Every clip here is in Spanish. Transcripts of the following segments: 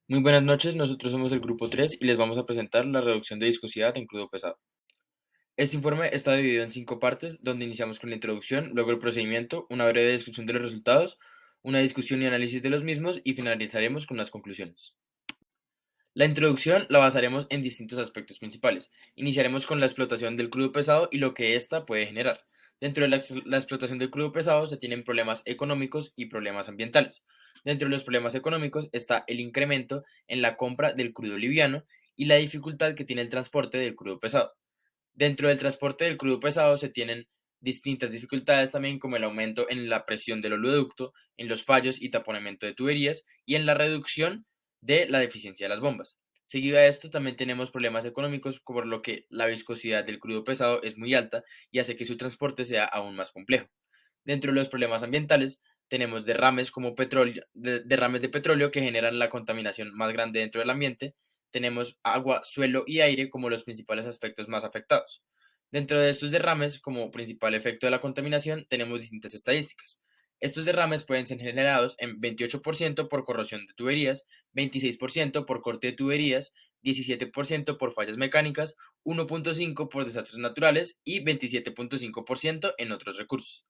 Muy buenas noches, nosotros somos el grupo 3 y les vamos a presentar la reducción de viscosidad en crudo pesado. Este informe está dividido en 5 partes, donde iniciamos con la introducción, luego el procedimiento, una breve descripción de los resultados, una discusión y análisis de los mismos y finalizaremos con las conclusiones. La introducción la basaremos en distintos aspectos principales. Iniciaremos con la explotación del crudo pesado y lo que ésta puede generar. Dentro de la explotación del crudo pesado se tienen problemas económicos y problemas ambientales. Dentro de los problemas económicos está el incremento en la compra del crudo liviano y la dificultad que tiene el transporte del crudo pesado. Dentro del transporte del crudo pesado se tienen distintas dificultades también como el aumento en la presión del oleoducto, en los fallos y taponamiento de tuberías y en la reducción de la deficiencia de las bombas. Seguido a esto también tenemos problemas económicos por lo que la viscosidad del crudo pesado es muy alta y hace que su transporte sea aún más complejo. Dentro de los problemas ambientales tenemos derrames como petróleo, derrames de petróleo que generan la contaminación más grande dentro del ambiente. Tenemos agua, suelo y aire como los principales aspectos más afectados. Dentro de estos derrames, como principal efecto de la contaminación, tenemos distintas estadísticas. Estos derrames pueden ser generados en 28% por corrosión de tuberías, 26% por corte de tuberías, 17% por fallas mecánicas, 1.5% por desastres naturales y 27.5% en otros recursos.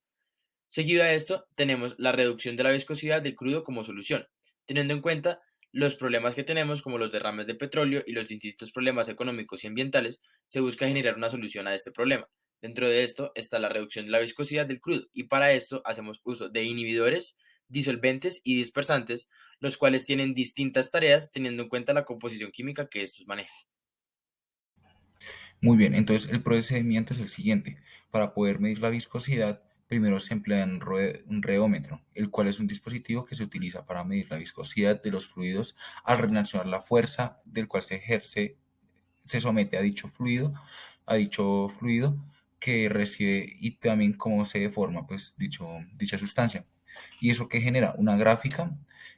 Seguido a esto, tenemos la reducción de la viscosidad del crudo como solución, teniendo en cuenta los problemas que tenemos como los derrames de petróleo y los distintos problemas económicos y ambientales, se busca generar una solución a este problema. Dentro de esto está la reducción de la viscosidad del crudo y para esto hacemos uso de inhibidores, disolventes y dispersantes, los cuales tienen distintas tareas teniendo en cuenta la composición química que estos manejan. Muy bien, entonces el procedimiento es el siguiente. Para poder medir la viscosidad, primero se emplea un reómetro, el cual es un dispositivo que se utiliza para medir la viscosidad de los fluidos al relacionar la fuerza del cual se somete a dicho fluido que recibe y también cómo se deforma pues dicha sustancia. Y eso que genera una gráfica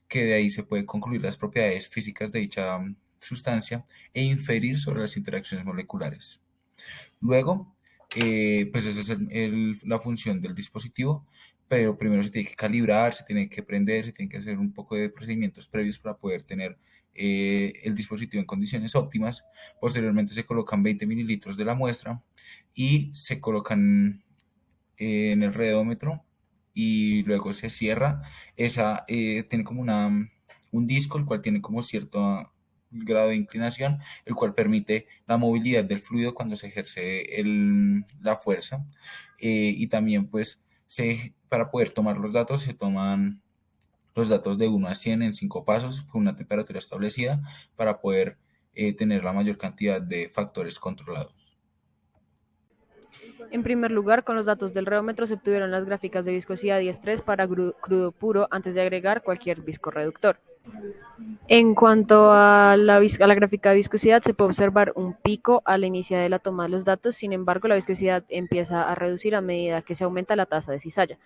que de ahí se puede concluir las propiedades físicas de dicha sustancia e inferir sobre las interacciones moleculares. Luego, pues esa es la función del dispositivo, pero primero se tiene que calibrar, se tiene que prender, se tiene que hacer un poco de procedimientos previos para poder tener el dispositivo en condiciones óptimas. Posteriormente se colocan 20 mililitros de la muestra y se colocan en el redómetro y luego se cierra. Esa tiene como un disco, el cual tiene como cierto grado de inclinación, el cual permite la movilidad del fluido cuando se ejerce la fuerza. Y también pues para poder tomar los datos se toman los datos de 1 a 100 en 5 pasos con una temperatura establecida para poder tener la mayor cantidad de factores controlados. En primer lugar, con los datos del reómetro se obtuvieron las gráficas de viscosidad y estrés para crudo puro antes de agregar cualquier viscorreductor. En cuanto a la gráfica de viscosidad, se puede observar un pico al inicio de la toma de los datos, sin embargo, la viscosidad empieza a reducir a medida que se aumenta la tasa de cizalla.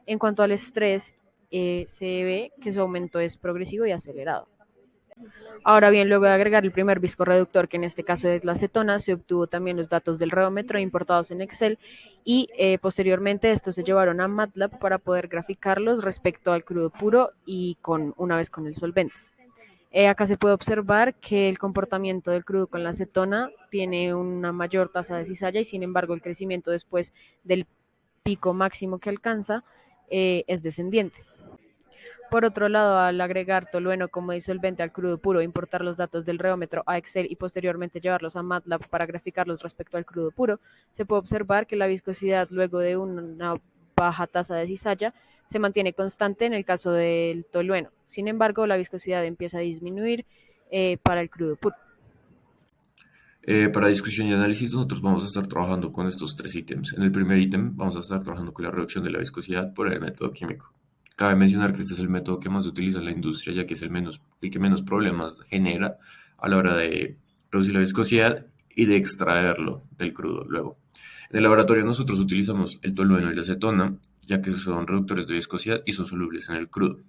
En cuanto al estrés, se ve que su aumento es progresivo y acelerado. Ahora bien, luego de agregar el primer viscorreductor, que en este caso es la acetona, se obtuvo también los datos del reómetro importados en Excel y posteriormente estos se llevaron a MATLAB para poder graficarlos respecto al crudo puro y una vez con el solvente. Acá se puede observar que el comportamiento del crudo con la acetona tiene una mayor tasa de cizalla y sin embargo el crecimiento después del pico máximo que alcanza es descendiente. Por otro lado, al agregar tolueno como disolvente al crudo puro, importar los datos del reómetro a Excel y posteriormente llevarlos a MATLAB para graficarlos respecto al crudo puro, se puede observar que la viscosidad luego de una baja tasa de cizalla se mantiene constante en el caso del tolueno. Sin embargo, la viscosidad empieza a disminuir para el crudo puro. Para discusión y análisis, nosotros vamos a estar trabajando con estos tres ítems. En el primer ítem vamos a estar trabajando con la reducción de la viscosidad por el método químico. Cabe mencionar que este es el método que más se utiliza en la industria, ya que es el que menos problemas genera a la hora de reducir la viscosidad y de extraerlo del crudo luego. En el laboratorio nosotros utilizamos el tolueno y la acetona, ya que son reductores de viscosidad y son solubles en el crudo.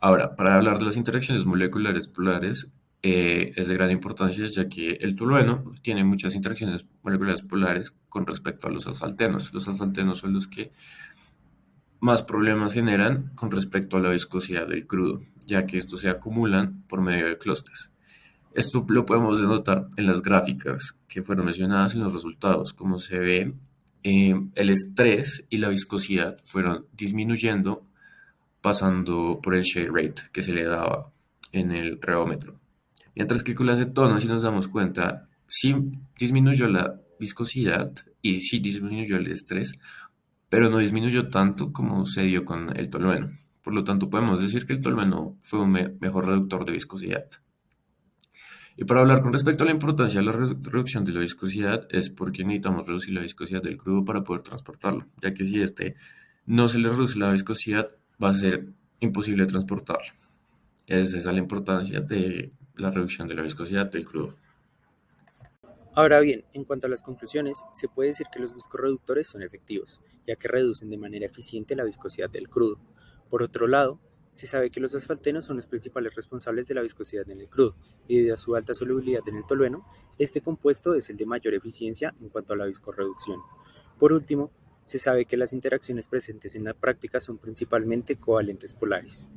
Ahora, para hablar de las interacciones moleculares polares, es de gran importancia ya que el tolueno tiene muchas interacciones moleculares polares con respecto a los asaltenos. Los asaltenos son los que más problemas generan con respecto a la viscosidad del crudo, ya que estos se acumulan por medio de clústeres. Esto lo podemos denotar en las gráficas que fueron mencionadas en los resultados. Como se ve, el estrés y la viscosidad fueron disminuyendo pasando por el shade rate que se le daba en el reómetro. Mientras que con la acetona, si nos damos cuenta, sí disminuyó la viscosidad y sí disminuyó el estrés, pero no disminuyó tanto como se dio con el tolueno. Por lo tanto, podemos decir que el tolueno fue un mejor reductor de viscosidad. Y para hablar con respecto a la importancia de la reducción de la viscosidad, es porque necesitamos reducir la viscosidad del crudo para poder transportarlo, ya que si este no se le reduce la viscosidad, va a ser imposible transportarlo. Esa es la importancia de la reducción de la viscosidad del crudo. Ahora bien, en cuanto a las conclusiones, se puede decir que los viscorreductores son efectivos, ya que reducen de manera eficiente la viscosidad del crudo. Por otro lado, se sabe que los asfaltenos son los principales responsables de la viscosidad en el crudo, y debido a su alta solubilidad en el tolueno, este compuesto es el de mayor eficiencia en cuanto a la viscorreducción. Por último, se sabe que las interacciones presentes en la práctica son principalmente covalentes polares.